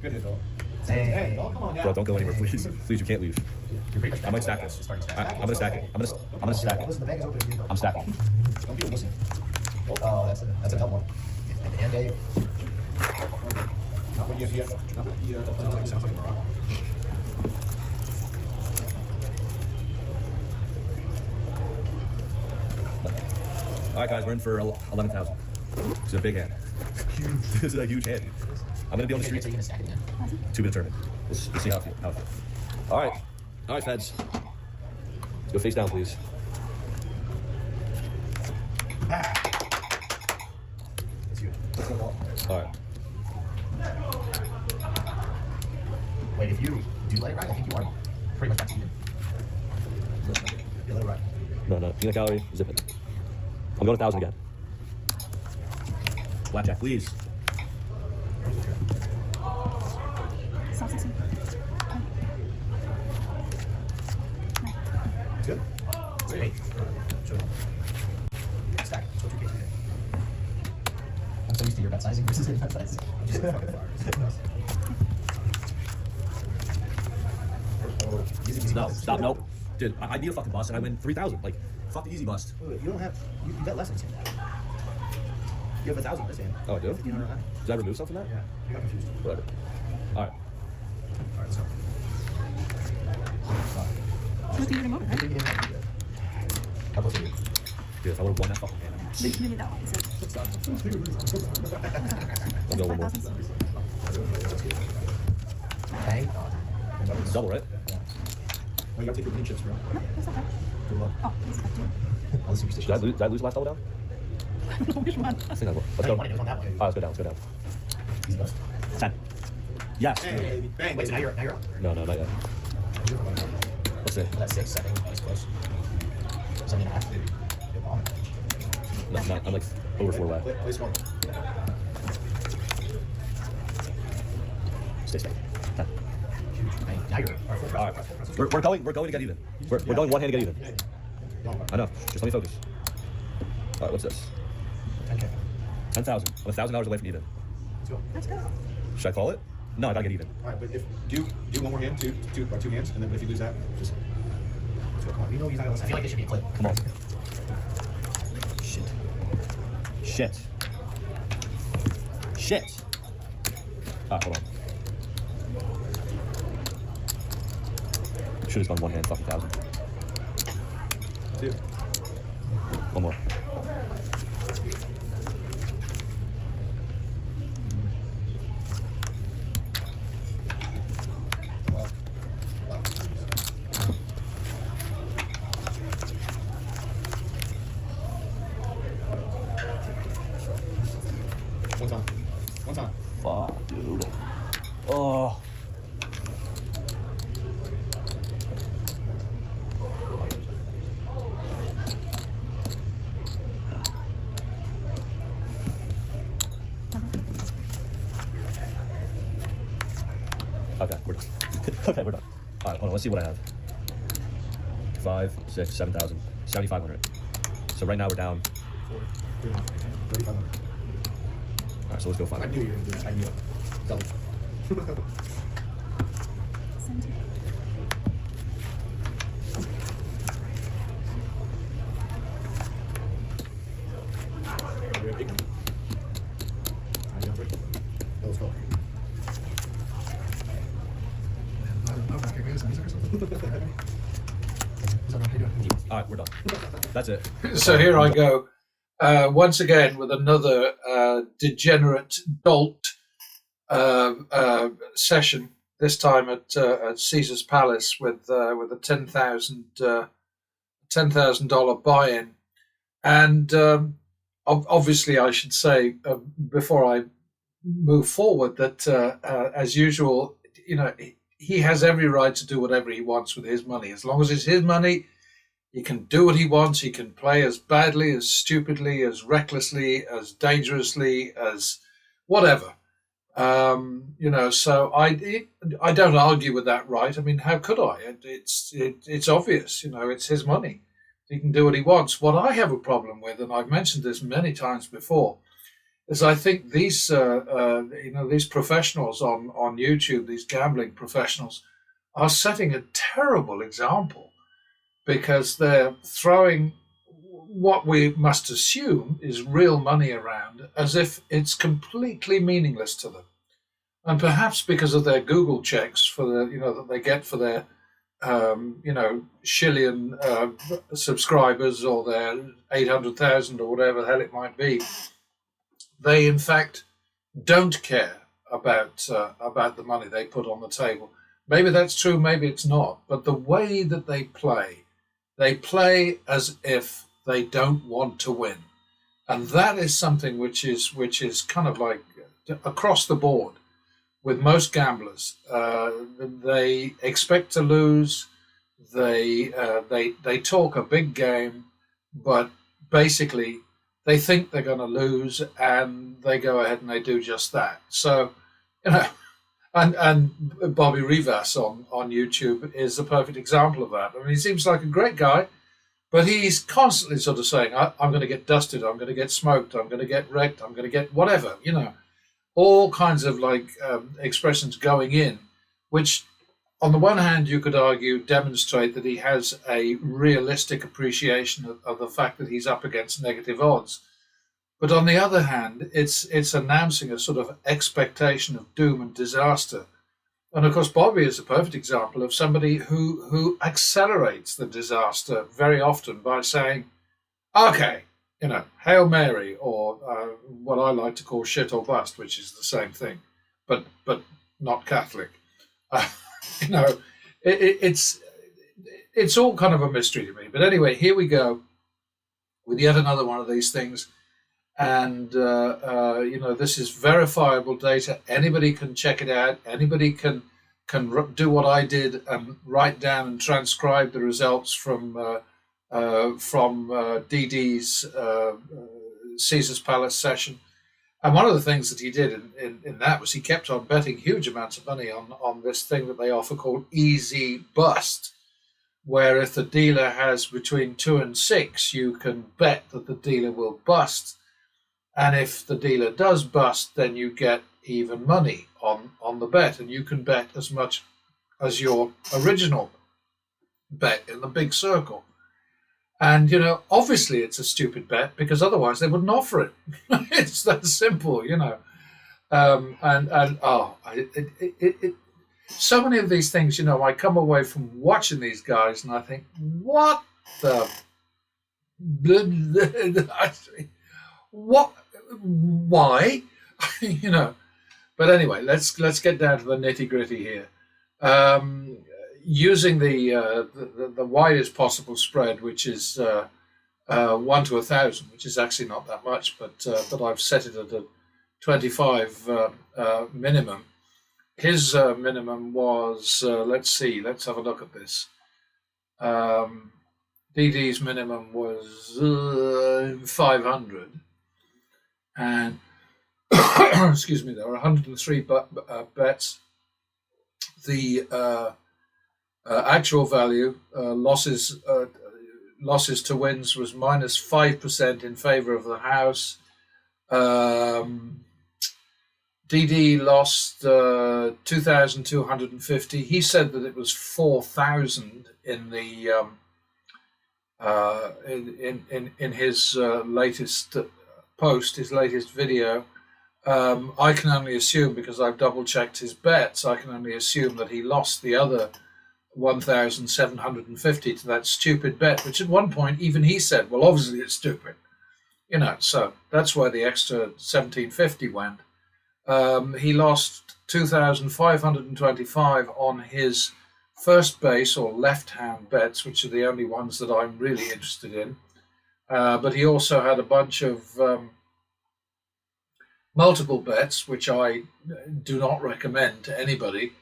Good hit, though. Hey, come on now. Bro, don't go anywhere, please. Please, you can't leave. I might stack this. I'm gonna stack it. I'm gonna stack it. Listen, the bank is open. I'm stacking. Don't be a wussy. Oh, that's a dumb one. And Dave. Not what you sounds like a rock. All right, guys, we're in for 11,000. It's a big hand. This is a huge hand. I'm gonna be on the street. To be determined. We'll see how it feels. All right, feds. Let's go face down, please. All right. Wait, if you do let it ride, I think you are pretty much back to even. You let it ride. No. Peanut gallery, zip it. I'm going 1,000 again. Blackjack, please. It's good. Wait. Stack. I'm so used to your bet sizing versus his bet sizing. I'm just fucking fire. No, stop, nope. Dude, I need a fucking bust and I win 3,000. Like, fuck the easy bust. You don't have, you got less in this hand. You have 1,000 in this hand. Oh, I do? 1,500 high. Did I remove something from that? Yeah, you got confused. Whatever. All right. Alright, let's go. What do you remove? I think you didn't have to do that. How about you? Dude, if I would have won that fucking hand, Maybe that one. I'll go one more. Bang. Double, right? Yeah. Oh, you got to take your green chips, bro. No, that's okay. Good luck. Oh, this is All the superstitions. Did I lose the last double down? Which one? I think I will. Let's go. All right, let's go down. Easy bust. 10. Yes. Hey, bang. Wait, so now you're up. No, not yet. Let's see. That's 6, 7. That's close. 7.5. Good bomb. No, I'm like over 4 left. Play small. Stay safe. 10. Bang. Now you're up. All right. We're going to get even. We're going one hand to get even. I know. Just let me focus. All right, what's this? 10K. 10,000. I'm $1,000 away from even. Let's go. That's good. Should I call it? No, I gotta get even. All right, but if do one more hand, two hands, and then if you lose that, just let's go. Come on, you know he's not gonna listen. I feel like this should be a clip. Come on. Shit. Hold on. Should have gone one hand, fucking 1,000. 2. One more. One time. Fuck, dude. Oh. Okay, we're done. Okay, we're done. All right, hold on. Let's see what I have. 5, 6, 7,000, 7,500. So right now we're down. 3,500. All right, so let's go 5. I knew you were gonna do that. I knew it. Double. Let's go. All right, we're done. That's it. So here I go. Once again with another degenerate dolt session. This time at Caesar's Palace with a $10,000 buy-in, and obviously I should say before I move forward that as usual, you know, he has every right to do whatever he wants with his money. As long as it's his money, he can do what he wants. He can play as badly, as stupidly, as recklessly, as dangerously, as whatever. You know, so I don't argue with that right. I mean, how could I? It's obvious. You know, it's his money. He can do what he wants. What I have a problem with, and I've mentioned this many times before, is I think these these professionals on YouTube, these gambling professionals, are setting a terrible example because they're throwing what we must assume is real money around as if it's completely meaningless to them. And perhaps because of their Google checks for the that they get for their shillion subscribers or their 800,000 or whatever the hell it might be, they in fact don't care about the money they put on the table. Maybe that's true, maybe it's not. But the way that they play as if they don't want to win, and that is something which is kind of like across the board with most gamblers. They expect to lose. They talk a big game, but basically they think they're going to lose, and they go ahead and they do just that. So, and Bobby Rivas on YouTube is a perfect example of that. I mean, he seems like a great guy, but he's constantly sort of saying, I'm going to get dusted, I'm going to get smoked, I'm going to get wrecked, I'm going to get whatever, all kinds of expressions going in, which on the one hand, you could argue demonstrate that he has a realistic appreciation of the fact that he's up against negative odds. But on the other hand, it's announcing a sort of expectation of doom and disaster. And of course, Bobby is a perfect example of somebody who accelerates the disaster very often by saying, okay, Hail Mary, or what I like to call shit or bust, which is the same thing, but not Catholic. It's all kind of a mystery to me. But anyway, here we go with yet another one of these things. And, this is verifiable data. Anybody can check it out. Anybody can do what I did and write down and transcribe the results from DD's Caesar's Palace session. And one of the things that he did in that was he kept on betting huge amounts of money on this thing that they offer called easy bust, where if the dealer has between 2 and 6, you can bet that the dealer will bust. And if the dealer does bust, then you get even money on the bet, and you can bet as much as your original bet in the big circle. And, obviously it's a stupid bet because otherwise they wouldn't offer it. It's that simple, so many of these things, I come away from watching these guys and I think, what the, what, why, But anyway, let's get down to the nitty gritty here. Using the widest possible spread, which is 1 to 1,000, which is actually not that much, but I've set it at a 25 minimum. His minimum was, let's have a look at this. DD's minimum was 500, and excuse me, there were 103 bets. The actual value, losses to wins, was minus 5% in favor of the house. DD lost 2,250. He said that it was 4,000 in the in his latest post, his latest video. I can only assume, because I've double checked his bets, I can only assume that he lost the other 1,750 to that stupid bet, which at one point even he said, well, obviously it's stupid, so that's where the extra 1,750 went. He lost 2,525 on his first base or left-hand bets, which are the only ones that I'm really interested in. But he also had a bunch of multiple bets, which I do not recommend to anybody.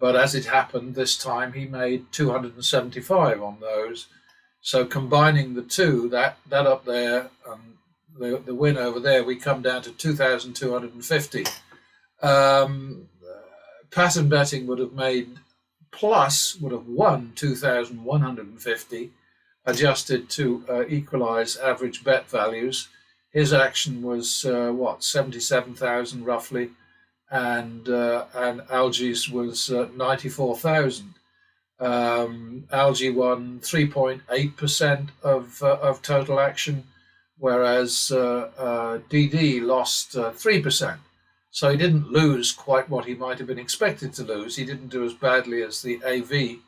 But as it happened this time, he made 275 on those. So combining the two, that up there and the win over there, we come down to 2,250. Pattern betting would have won 2,150. adjusted to equalize average bet values. His action was 77,000 roughly, and Algy's was 94,000. Algy won 3.8% of total action, whereas DD lost 3%. So he didn't lose quite what he might have been expected to lose. He didn't do as badly as the AV,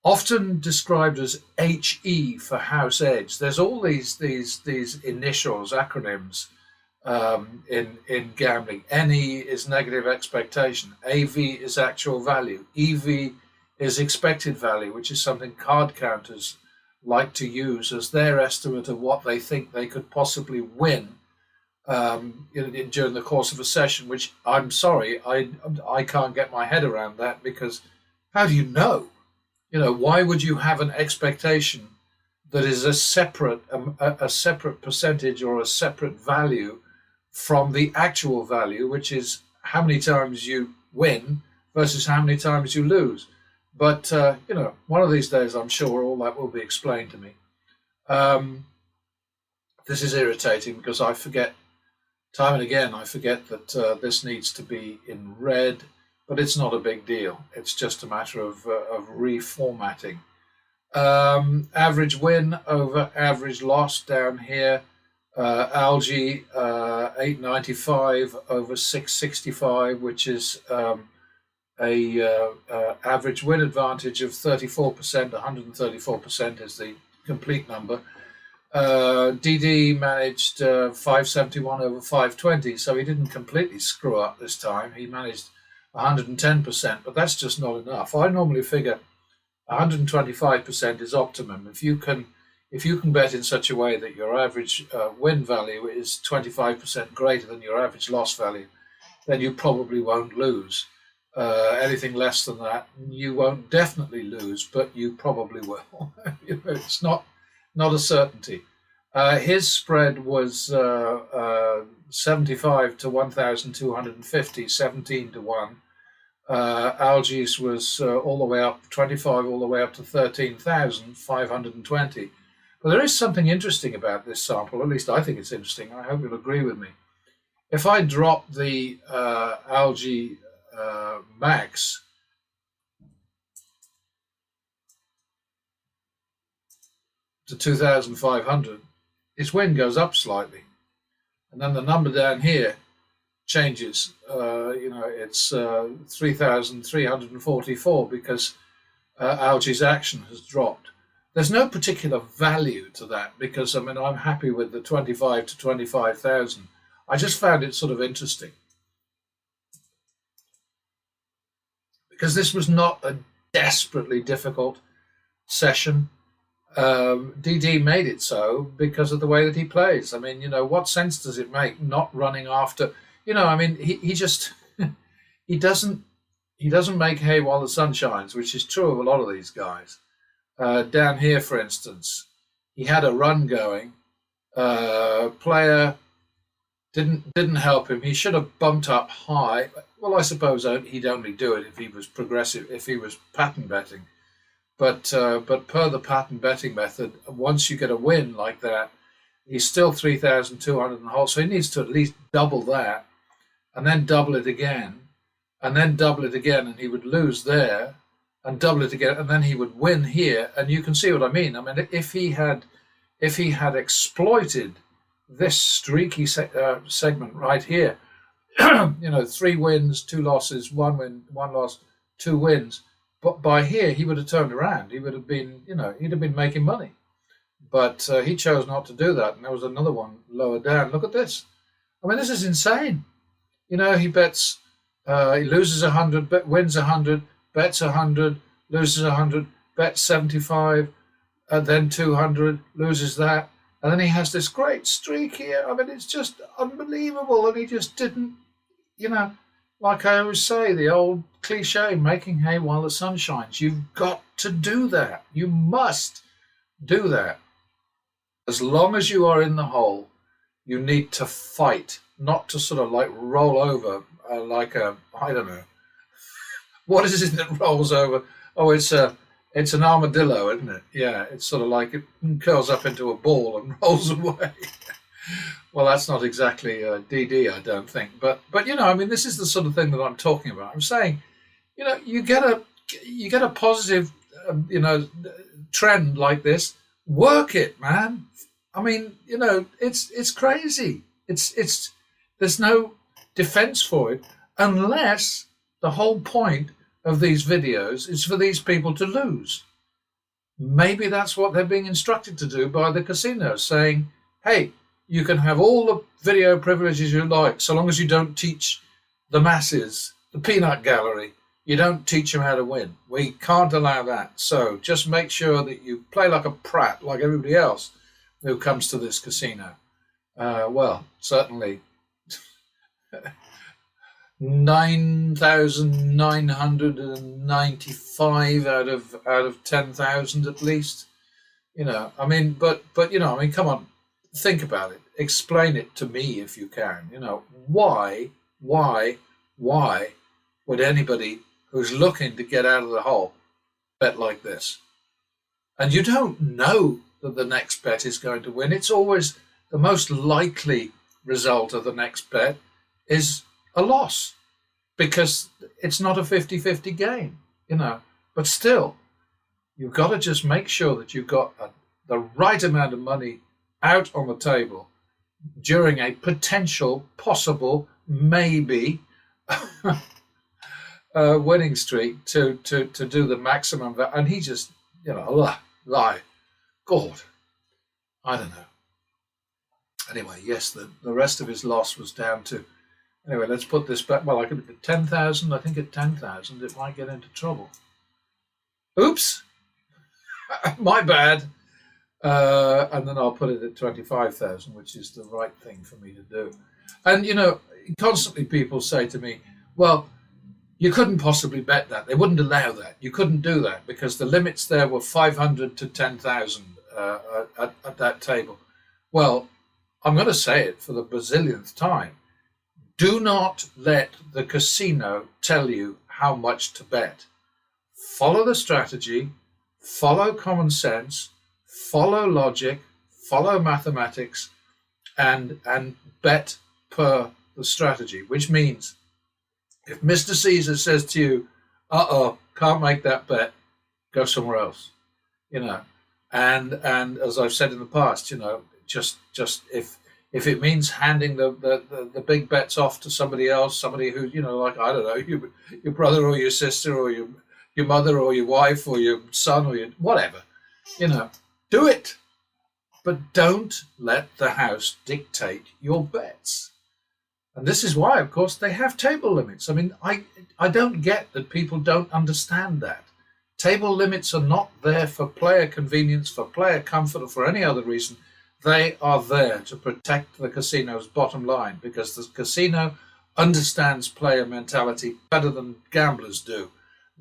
often described as HE for house edge. There's all these initials, acronyms in gambling. NE is negative expectation. AV is actual value. EV is expected value, which is something card counters like to use as their estimate of what they think they could possibly win during the course of a session, which I'm sorry, I can't get my head around that, because how do you know? Why would you have an expectation that is a separate percentage or a separate value from the actual value, which is how many times you win versus how many times you lose? But, one of these days, I'm sure all that will be explained to me. This is irritating because I forget, time and again, that this needs to be in red, but it's not a big deal. It's just a matter of reformatting. Average win over average loss down here. Algy 895 over 665, which is average win advantage of 34%. 134% is the complete number. DD managed 571 over 520, so he didn't completely screw up this time. He managed 110%, but that's just not enough. I normally figure 125% is optimum. If you can bet in such a way that your average win value is 25% greater than your average loss value, then you probably won't lose. Anything less than that, you won't definitely lose, but you probably will. It's not a certainty. His spread was 75 to 1,250, 17 to 1. Algy's was all the way up, 25 all the way up to 13,520. But there is something interesting about this sample, at least I think it's interesting. I hope you'll agree with me. If I drop the Algy max to 2,500, his win goes up slightly. And then the number down here changes. It's 3,344 because Algy's action has dropped. There's no particular value to that because, I'm happy with the 25 to 25,000. I just found it sort of interesting because this was not a desperately difficult session. DD made it so because of the way that he plays. What sense does it make not running after? He just he doesn't make hay while the sun shines, which is true of a lot of these guys. Down here, for instance, he had a run going. Player didn't help him. He should have bumped up high. Well, I suppose he'd only do it if he was progressive, if he was pattern betting. But per the pattern betting method, once you get a win like that, he's still 3,200 in the hole. So he needs to at least double that, and then double it again, and then double it again, and he would lose there, and double it again, and then he would win here. And you can see what I mean. If he had exploited this streaky segment right here, 3 wins, 2 losses, 1 win, 1 loss, 2 wins. But by here, he would have turned around. He would have been, he'd have been making money. But he chose not to do that. And there was another one lower down. Look at this. This is insane. He bets, he loses 100, wins 100, bets 100, loses 100, bets 75, and then 200, loses that. And then he has this great streak here. It's just unbelievable. And he just didn't, like I always say, the old cliche, making hay while the sun shines. You've got to do that. You must do that. As long as you are in the hole, you need to fight, not to sort of like roll over like I don't know. What is it that rolls over? Oh, it's a It's an armadillo, isn't it? Yeah, it's sort of like it curls up into a ball and rolls away. Well, that's not exactly DD, I don't think. But I mean, this is the sort of thing that I'm talking about. I'm saying, you get a positive, trend like this. Work it, man. I mean, it's crazy. It's there's no defense for it unless the whole point of these videos is for these people to lose. Maybe that's what they're being instructed to do by the casino, saying, hey, you can have all the video privileges you like, so long as you don't teach the masses, the peanut gallery, you don't teach them how to win. We can't allow that. So just make sure that you play like a prat, like everybody else who comes to this casino. Well, certainly 9,995 out of 10,000 at least. I mean, but come on, think about it. Explain it to me if you can. Why would anybody who's looking to get out of the hole bet like this? And you don't know that the next bet is going to win. It's always the most likely result of the next bet is a loss, because it's not a 50-50 game, But still, you've got to just make sure that you've got the right amount of money out on the table during a potential, possible, maybe winning streak to do the maximum. And he just, lie. God, I don't know. Anyway, yes, the rest of his loss was down to. Anyway, let's put this back. Well, I could at 10,000. I think at 10,000 it might get into trouble. Oops, my bad. And then I'll put it at 25,000, which is the right thing for me to do. And constantly people say to me, "Well, you couldn't possibly bet that. They wouldn't allow that. You couldn't do that because the limits there were 500 to 10,000 at that table." Well, I'm going to say it for the bazillionth time. Do not let the casino tell you how much to bet. Follow the strategy, follow common sense, follow logic, follow mathematics, and bet per the strategy, which means if Mr. Caesar says to you, can't make that bet, go somewhere else, and as I've said in the past, just if it means handing the big bets off to somebody else, somebody who, like, I don't know, your brother or your sister or your mother or your wife or your son or your whatever, do it. But don't let the house dictate your bets. And this is why, of course, they have table limits. I mean, I don't get that people don't understand that. Table limits are not there for player convenience, for player comfort, or for any other reason. They are there to protect the casino's bottom line, because the casino understands player mentality better than gamblers do.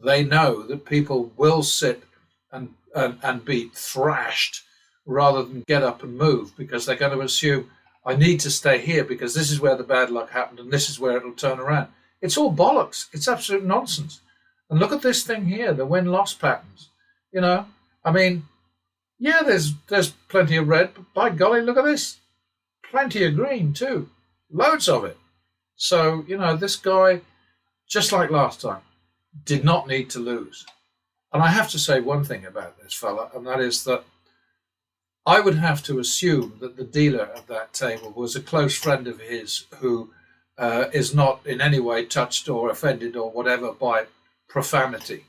They know that people will sit and be thrashed rather than get up and move, because they're going to assume, I need to stay here because this is where the bad luck happened and this is where it'll turn around. It's all bollocks. It's absolute nonsense. And look at this thing here, the win-loss patterns. I mean, yeah, there's plenty of red, but by golly, look at this. Plenty of green too. Loads of it. So, this guy, just like last time, did not need to lose. And I have to say one thing about this fella, and that is that I would have to assume that the dealer at that table was a close friend of his who is not in any way touched or offended or whatever by profanity.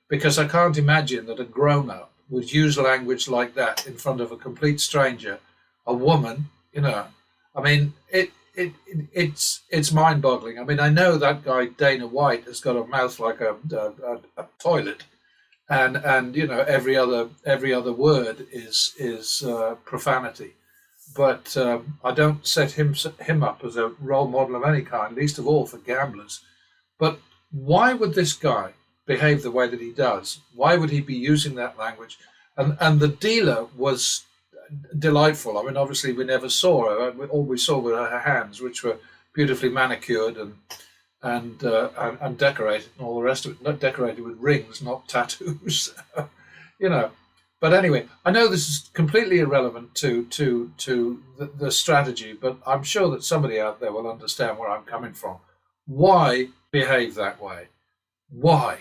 Because I can't imagine that a grown-up would use language like that in front of a complete stranger, a woman, I mean, it's mind-boggling. I mean, I know that guy Dana White has got a mouth like a toilet, and every other word is profanity. But I don't set him up as a role model of any kind, least of all for gamblers. But why would this guy behave the way that he does? Why would he be using that language? And the dealer was delightful. I mean, obviously we never saw her. All we saw were her hands, which were beautifully manicured and decorated and all the rest of it. Not decorated with rings, not tattoos. you know. But anyway, I know this is completely irrelevant to the strategy, but I'm sure that somebody out there will understand where I'm coming from. Why behave that way? Why?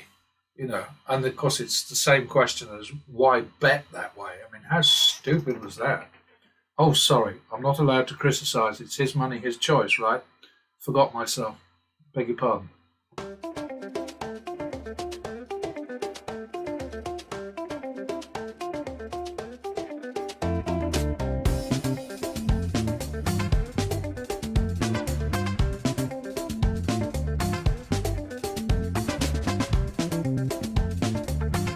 You know, and of course it's the same question as why bet that way? I mean, how stupid was that? Oh, sorry, I'm not allowed to criticize. It's his money, his choice, right? Forgot myself. Beg your pardon.